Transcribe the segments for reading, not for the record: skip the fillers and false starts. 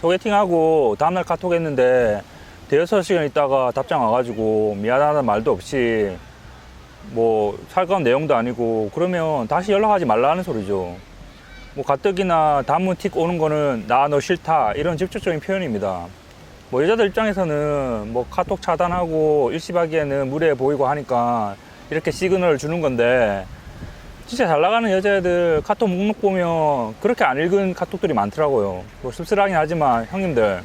소개팅하고 다음날 카톡 했는데 대여섯 시간 있다가 답장 와가지고 미안하다는 말도 없이 뭐 살가운 내용도 아니고 그러면 다시 연락하지 말라는 소리죠. 뭐 가뜩이나 단문 틱 오는 거는 나 너 싫다 이런 직접적인 표현입니다. 뭐 여자들 입장에서는 뭐 카톡 차단하고 일시하기에는 무례해 보이고 하니까 이렇게 시그널을 주는 건데 진짜 잘 나가는 여자애들 카톡 목록 보면 그렇게 안 읽은 카톡들이 많더라고요. 뭐 씁쓸하긴 하지만 형님들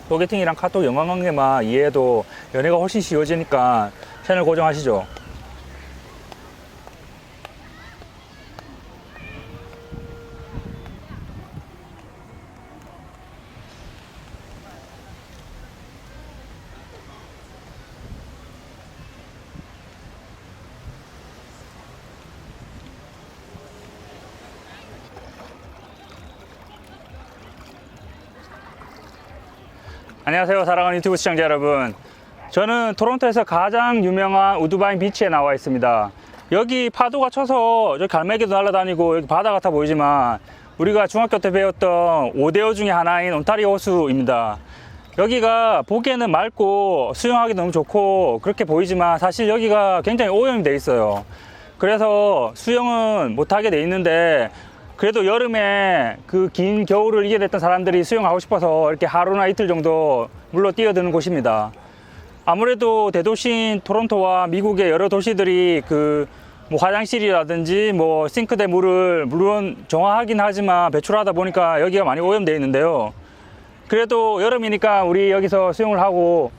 소개팅이랑 카톡 연관관계만 이해해도 연애가 훨씬 쉬워지니까 채널 고정하시죠. 안녕하세요, 사랑하는 유튜브 시청자 여러분. 저는 토론토에서 가장 유명한 우드바인 비치에 나와 있습니다. 여기 파도가 쳐서 저기 갈매기도 날아다니고 여기 바다 같아 보이지만 우리가 중학교 때 배웠던 5대호 중에 하나인 온타리오 호수입니다. 여기가 보기에는 맑고 수영하기 너무 좋고 그렇게 보이지만 사실 여기가 굉장히 오염이 돼 있어요. 그래서 수영은 못하게 돼 있는데 그래도 여름에 그 긴 겨울을 이겨냈던 사람들이 수영하고 싶어서 이렇게 하루나 이틀 정도 물로 뛰어드는 곳입니다. 아무래도 대도시인 토론토와 미국의 여러 도시들이 그 뭐 화장실이라든지 뭐 싱크대 물을 물론 정화하긴 하지만 배출하다 보니까 여기가 많이 오염되어 있는데요. 그래도 여름이니까 우리 여기서 수영을 하고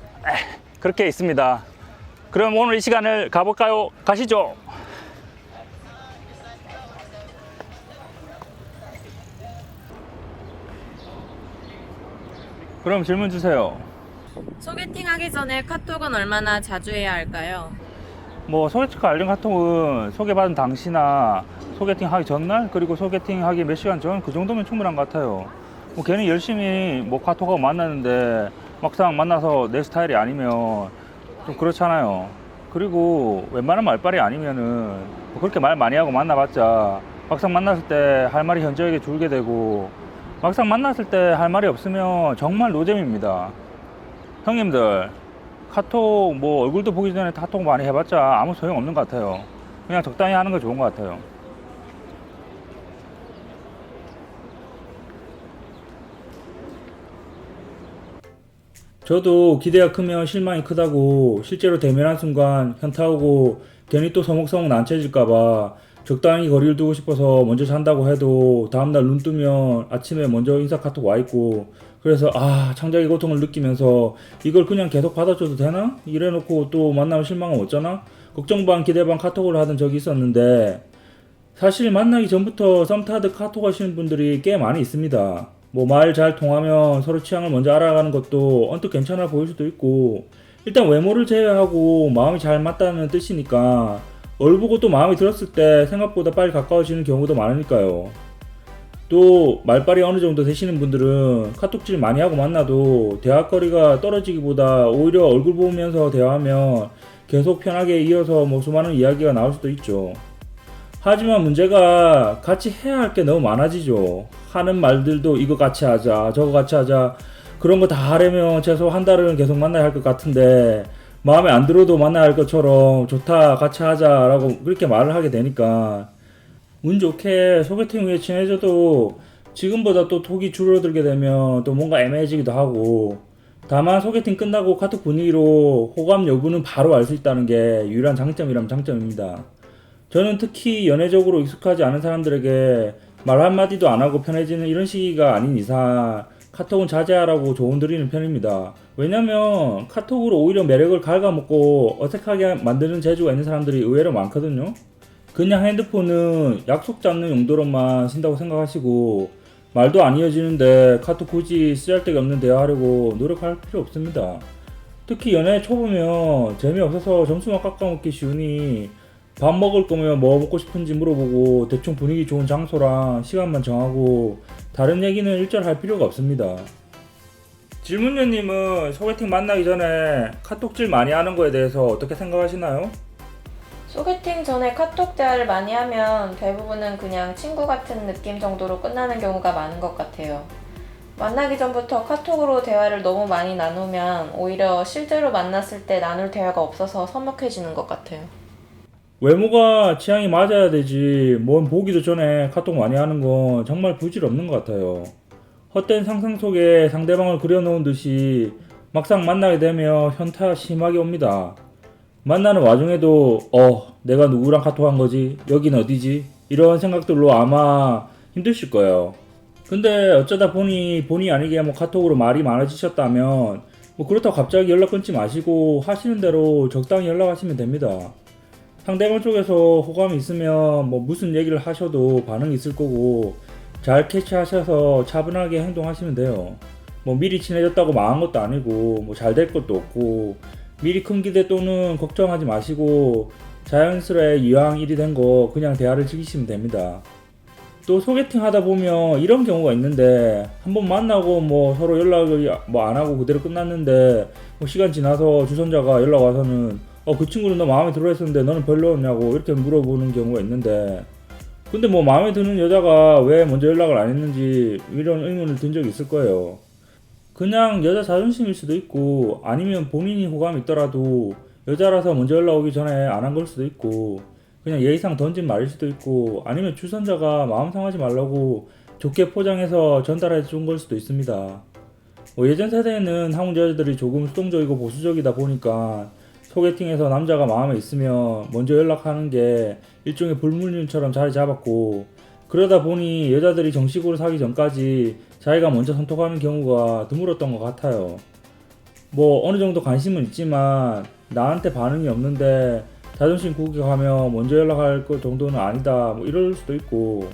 그렇게 있습니다. 그럼 오늘 이 시간을 가볼까요? 가시죠. 그럼 질문 주세요. 소개팅 하기 전에 카톡은 얼마나 자주 해야 할까요? 뭐 소개팅 관련 카톡은 소개받은 당시나 소개팅 하기 전날 그리고 소개팅 하기 몇 시간 전 그 정도면 충분한 것 같아요. 뭐 괜히 열심히 뭐 카톡하고 만났는데 막상 만나서 내 스타일이 아니면 좀 그렇잖아요. 그리고 웬만한 말빨이 아니면은 뭐 그렇게 말 많이 하고 만나봤자 막상 만났을 때 할 말이 현저하게 줄게 되고 막상 만났을 때 할 말이 없으면 정말 노잼입니다. 형님들 카톡 뭐 얼굴도 보기 전에 카톡 많이 해봤자 아무 소용 없는 것 같아요. 그냥 적당히 하는 거 좋은 것 같아요. 저도 기대가 크면 실망이 크다고 실제로 대면한 순간 현타 오고 괜히 또 서먹서먹 난처해질까봐 적당히 거리를 두고 싶어서 먼저 잔다고 해도 다음날 눈 뜨면 아침에 먼저 인사 카톡 와있고 그래서 창작의 고통을 느끼면서 이걸 그냥 계속 받아줘도 되나? 이래놓고 또 만나면 실망하면 어쩌나? 걱정 반 기대 반 카톡을 하던 적이 있었는데 사실 만나기 전부터 썸 타듯 카톡 하시는 분들이 꽤 많이 있습니다. 뭐 말 잘 통하면 서로 취향을 먼저 알아가는 것도 언뜻 괜찮아 보일 수도 있고 일단 외모를 제외하고 마음이 잘 맞다는 뜻이니까 얼보고 또 마음에 들었을 때 생각보다 빨리 가까워지는 경우도 많으니까요. 또 말빨이 어느 정도 되시는 분들은 카톡질 많이 하고 만나도 대화거리가 떨어지기보다 오히려 얼굴 보면서 대화하면 계속 편하게 이어서 뭐 수많은 이야기가 나올 수도 있죠. 하지만 문제가 같이 해야 할 게 너무 많아지죠. 하는 말들도 이거 같이 하자 저거 같이 하자 그런 거 다 하려면 최소 한 달은 계속 만나야 할 것 같은데 마음에 안 들어도 만나야 할 것처럼 좋다 같이 하자 라고 그렇게 말을 하게 되니까 운 좋게 소개팅 후에 친해져도 지금보다 또 톡이 줄어들게 되면 또 뭔가 애매해지기도 하고 다만 소개팅 끝나고 카톡 분위기로 호감 여부는 바로 알 수 있다는 게 유일한 장점이라면 장점입니다. 저는 특히 연애적으로 익숙하지 않은 사람들에게 말 한마디도 안 하고 편해지는 이런 시기가 아닌 이상 카톡은 자제하라고 조언 드리는 편입니다. 왜냐면 카톡으로 오히려 매력을 갉아먹고 어색하게 만드는 재주가 있는 사람들이 의외로 많거든요. 그냥 핸드폰은 약속 잡는 용도로만 쓴다고 생각하시고 말도 안 이어지는데 카톡 굳이 쓰잘데기 없는 대화하려고 노력할 필요 없습니다. 특히 연애 초보면 재미없어서 점수만 깎아먹기 쉬우니 밥 먹을 거면 뭐 먹고 싶은지 물어보고 대충 분위기 좋은 장소랑 시간만 정하고 다른 얘기는 일절 할 필요가 없습니다. 질문녀님은 소개팅 만나기 전에 카톡질 많이 하는 거에 대해서 어떻게 생각하시나요? 소개팅 전에 카톡 대화를 많이 하면 대부분은 그냥 친구 같은 느낌 정도로 끝나는 경우가 많은 것 같아요. 만나기 전부터 카톡으로 대화를 너무 많이 나누면 오히려 실제로 만났을 때 나눌 대화가 없어서 서먹해지는 것 같아요. 외모가 취향이 맞아야 되지, 뭔 보기도 전에 카톡 많이 하는 건 정말 부질없는 것 같아요. 헛된 상상 속에 상대방을 그려놓은 듯이 막상 만나게 되면 현타 심하게 옵니다. 만나는 와중에도 내가 누구랑 카톡한 거지? 여긴 어디지? 이런 생각들로 아마 힘드실 거예요. 근데 어쩌다 보니 본의 아니게 뭐 카톡으로 말이 많아지셨다면 뭐 그렇다고 갑자기 연락 끊지 마시고 하시는 대로 적당히 연락하시면 됩니다. 상대방 쪽에서 호감이 있으면 뭐 무슨 얘기를 하셔도 반응이 있을 거고 잘 캐치하셔서 차분하게 행동하시면 돼요. 뭐 미리 친해졌다고 망한 것도 아니고 뭐 잘 될 것도 없고 미리 큰 기대 또는 걱정하지 마시고 자연스레 이왕 일이 된 거 그냥 대화를 즐기시면 됩니다. 또 소개팅 하다 보면 이런 경우가 있는데 한번 만나고 뭐 서로 연락을 뭐 안 하고 그대로 끝났는데 뭐 시간 지나서 주선자가 연락 와서는 그 친구는 너 마음에 들어 했었는데 너는 별로였냐고 이렇게 물어보는 경우가 있는데 근데 뭐 마음에 드는 여자가 왜 먼저 연락을 안 했는지 이런 의문을 든 적이 있을 거예요. 그냥 여자 자존심일 수도 있고 아니면 본인이 호감이 있더라도 여자라서 먼저 연락 오기 전에 안 한 걸 수도 있고 그냥 예의상 던진 말일 수도 있고 아니면 주선자가 마음 상하지 말라고 좋게 포장해서 전달해 준 걸 수도 있습니다. 뭐 예전 세대에는 한국 여자들이 조금 수동적이고 보수적이다 보니까 소개팅에서 남자가 마음에 있으면 먼저 연락하는 게 일종의 불문율처럼 자리 잡았고 그러다 보니 여자들이 정식으로 사기 전까지 자기가 먼저 선톡하는 경우가 드물었던 것 같아요. 뭐 어느 정도 관심은 있지만 나한테 반응이 없는데 자존심 구겨가며 먼저 연락할 것 정도는 아니다 뭐 이럴 수도 있고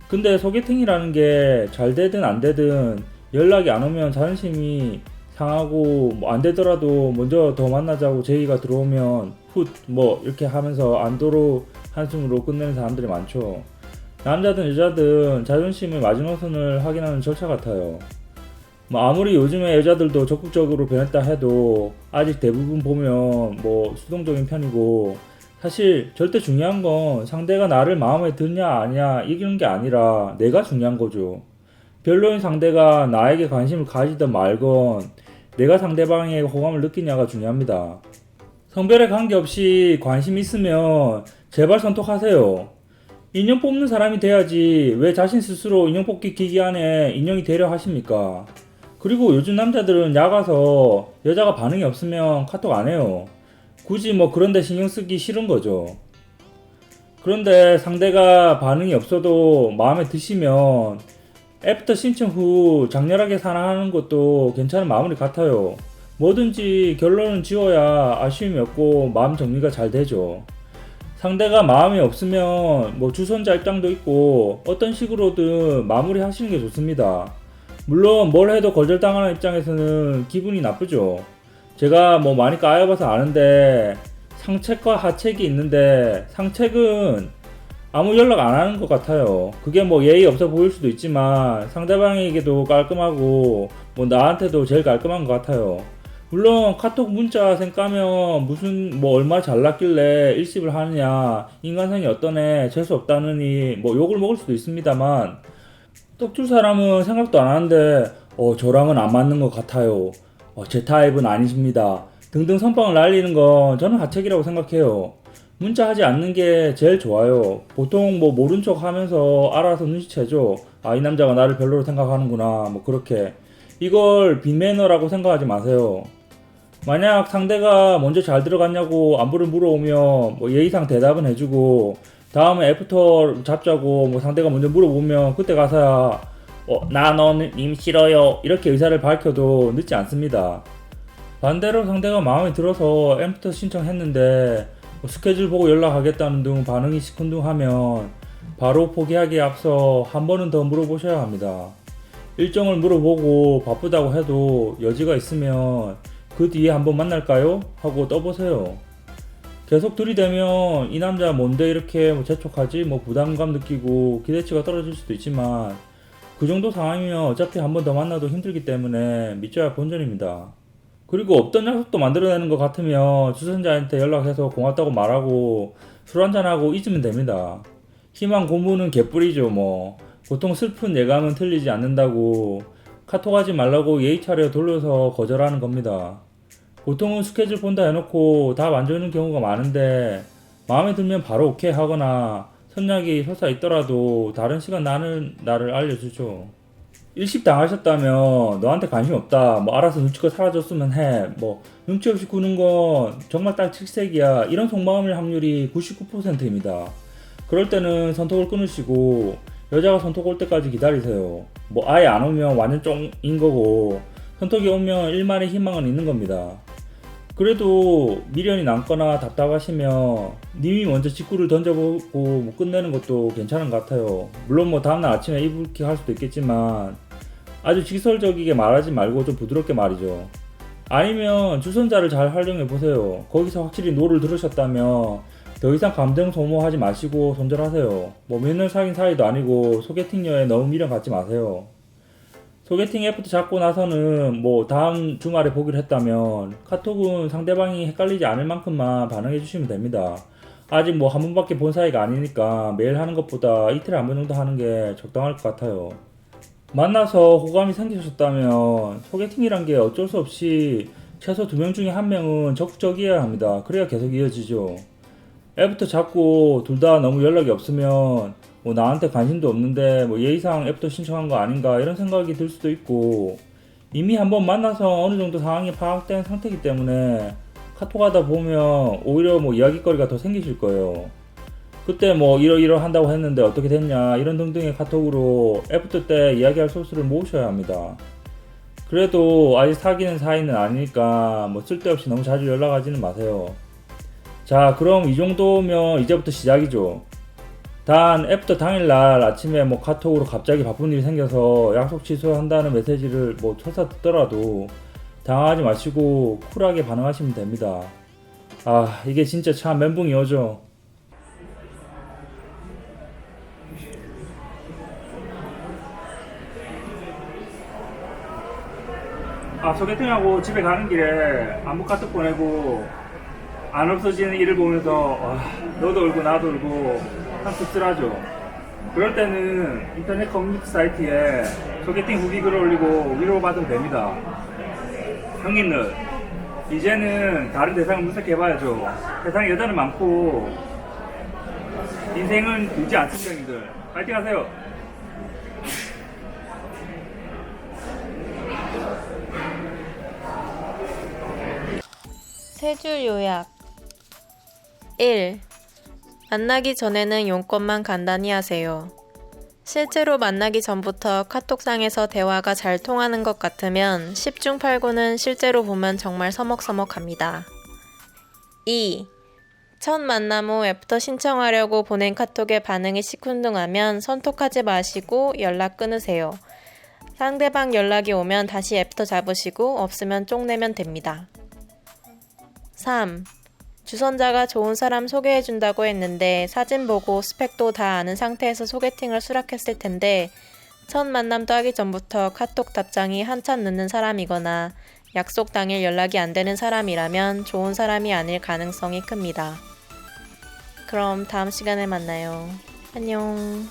근데 소개팅이라는 게 잘 되든 안 되든 연락이 안 오면 자존심이 상하고 뭐 안 되더라도 먼저 더 만나자고 제의가 들어오면 훗 뭐 이렇게 하면서 안도로 한숨으로 끝내는 사람들이 많죠. 남자든 여자든 자존심의 마지노선을 확인하는 절차 같아요. 뭐 아무리 요즘에 여자들도 적극적으로 변했다 해도 아직 대부분 보면 뭐 수동적인 편이고 사실 절대 중요한 건 상대가 나를 마음에 드냐 아니야 이기는 게 아니라 내가 중요한 거죠. 별로인 상대가 나에게 관심을 가지든 말건 내가 상대방에게 호감을 느끼냐가 중요합니다. 성별에 관계없이 관심 있으면 제발 선톡하세요. 인형 뽑는 사람이 돼야지 왜 자신 스스로 인형 뽑기 기기 안에 인형이 되려 하십니까? 그리고 요즘 남자들은 야가서 여자가 반응이 없으면 카톡 안 해요. 굳이 뭐 그런데 신경 쓰기 싫은 거죠. 그런데 상대가 반응이 없어도 마음에 드시면 애프터 신청 후 장렬하게 사랑하는 것도 괜찮은 마무리 같아요. 뭐든지 결론은 지어야 아쉬움이 없고 마음 정리가 잘 되죠. 상대가 마음이 없으면 뭐 주선자 입장도 있고 어떤 식으로든 마무리 하시는 게 좋습니다. 물론 뭘 해도 거절당하는 입장에서는 기분이 나쁘죠. 제가 뭐 많이 까여봐서 아는데 상책과 하책이 있는데 상책은 아무 연락 안 하는 것 같아요. 그게 뭐 예의 없어 보일 수도 있지만 상대방에게도 깔끔하고 뭐 나한테도 제일 깔끔한 것 같아요. 물론 카톡 문자 생 까면 무슨 뭐 얼마 잘났길래 일십을 하느냐 인간성이 어떠네 재수 없다느니 뭐 욕을 먹을 수도 있습니다만 떡줄 사람은 생각도 안 하는데 저랑은 안 맞는 것 같아요. 제 타입은 아니십니다. 등등 선빵을 날리는 건 저는 하책이라고 생각해요. 문자 하지 않는 게 제일 좋아요. 보통 뭐 모른 척 하면서 알아서 눈치채죠. 이 남자가 나를 별로로 생각하는구나. 뭐 그렇게. 이걸 빈매너라고 생각하지 마세요. 만약 상대가 먼저 잘 들어갔냐고 안부를 물어오면 뭐 예의상 대답은 해주고 다음에 애프터 잡자고 뭐 상대가 먼저 물어보면 그때 가서야 나 너는 님 싫어요 이렇게 의사를 밝혀도 늦지 않습니다. 반대로 상대가 마음에 들어서 애프터 신청했는데 뭐 스케줄 보고 연락하겠다는 등 반응이 시큰둥하면 바로 포기하기에 앞서 한 번은 더 물어보셔야 합니다. 일정을 물어보고 바쁘다고 해도 여지가 있으면 그 뒤에 한번 만날까요? 하고 떠보세요. 계속 들이대면 이 남자 뭔데 이렇게 뭐 재촉하지? 뭐 부담감 느끼고 기대치가 떨어질 수도 있지만 그 정도 상황이면 어차피 한 번 더 만나도 힘들기 때문에 믿져야 본전입니다. 그리고 없던 약속도 만들어내는 것 같으면 주선자한테 연락해서 고맙다고 말하고 술 한잔하고 잊으면 됩니다. 희망 고문은 개뿔이죠 뭐. 보통 슬픈 예감은 틀리지 않는다고 카톡하지 말라고 예의 차려 돌려서 거절하는 겁니다. 보통은 스케줄 본다 해놓고 답 안 주는 경우가 많은데 마음에 들면 바로 오케이 하거나 선약이 솟아 있더라도 다른 시간 나를 알려주죠. 일식 당하셨다면 너한테 관심 없다. 뭐 알아서 눈치껏 사라졌으면 해. 뭐 눈치 없이 구는 건 정말 딱 칠색이야. 이런 속마음일 확률이 99%입니다. 그럴 때는 선톡을 끊으시고 여자가 선톡 올 때까지 기다리세요. 뭐 아예 안 오면 완전 쫑인 거고 선톡이 오면 일말의 희망은 있는 겁니다. 그래도 미련이 남거나 답답하시면 님이 먼저 직구를 던져보고 뭐 끝내는 것도 괜찮은 것 같아요. 물론 뭐 다음날 아침에 이불킥 할 수도 있겠지만 아주 직설적이게 말하지 말고 좀 부드럽게 말이죠. 아니면 주선자를 잘 활용해 보세요. 거기서 확실히 노를 들으셨다면 더 이상 감정 소모하지 마시고 손절하세요. 뭐 몇 년 사귄 사이도 아니고 소개팅녀에 너무 미련 갖지 마세요. 소개팅 애프터 잡고 나서는 뭐 다음 주말에 보기로 했다면 카톡은 상대방이 헷갈리지 않을 만큼만 반응해 주시면 됩니다. 아직 뭐 한 번밖에 본 사이가 아니니까 매일 하는 것보다 이틀에 한 번 정도 하는 게 적당할 것 같아요. 만나서 호감이 생기셨다면 소개팅이란 게 어쩔 수 없이 최소 2명 중에 1명은 적극적이어야 합니다. 그래야 계속 이어지죠. 애프터 잡고 둘 다 너무 연락이 없으면 뭐 나한테 관심도 없는데 뭐 예의상 애프터 신청한 거 아닌가 이런 생각이 들 수도 있고 이미 한번 만나서 어느 정도 상황이 파악된 상태이기 때문에 카톡하다 보면 오히려 뭐 이야기거리가 더 생기실 거예요. 그때 뭐 이러이러 한다고 했는데 어떻게 됐냐 이런 등등의 카톡으로 애프터 때 이야기할 소스를 모으셔야 합니다. 그래도 아직 사귀는 사이는 아니니까 뭐 쓸데없이 너무 자주 연락하지는 마세요. 자, 그럼 이 정도면 이제부터 시작이죠. 단 애프터 당일날 아침에 뭐 카톡으로 갑자기 바쁜 일이 생겨서 약속 취소한다는 메시지를 뭐 쳐서 듣더라도 당황하지 마시고 쿨하게 반응하시면 됩니다. 아, 이게 진짜 참 멘붕이 오죠. 아, 소개팅하고 집에 가는 길에 안부 카톡 보내고 안 없어지는 일을 보면서 너도 울고 나도 울고 참 씁쓸하죠. 그럴 때는 인터넷 커뮤니티 사이트에 소개팅 후기 글을 올리고 위로받으면 됩니다. 형님들, 이제는 다른 대상을 분석해봐야죠. 세상에 여자는 많고 인생은 길지 않습니다. 형님들 파이팅 하세요. 세 줄 요약. 1. 만나기 전에는 용건만 간단히 하세요. 실제로 만나기 전부터 카톡상에서 대화가 잘 통하는 것 같으면 10중 8구는 실제로 보면 정말 서먹서먹합니다. 2. 첫 만남 후 애프터 신청하려고 보낸 카톡에 반응이 시큰둥하면 선톡하지 마시고 연락 끊으세요. 상대방 연락이 오면 다시 애프터 잡으시고 없으면 쪽내면 됩니다. 3. 주선자가 좋은 사람 소개해준다고 했는데 사진 보고 스펙도 다 아는 상태에서 소개팅을 수락했을 텐데 첫 만남도 하기 전부터 카톡 답장이 한참 늦는 사람이거나 약속 당일 연락이 안 되는 사람이라면 좋은 사람이 아닐 가능성이 큽니다. 그럼 다음 시간에 만나요. 안녕.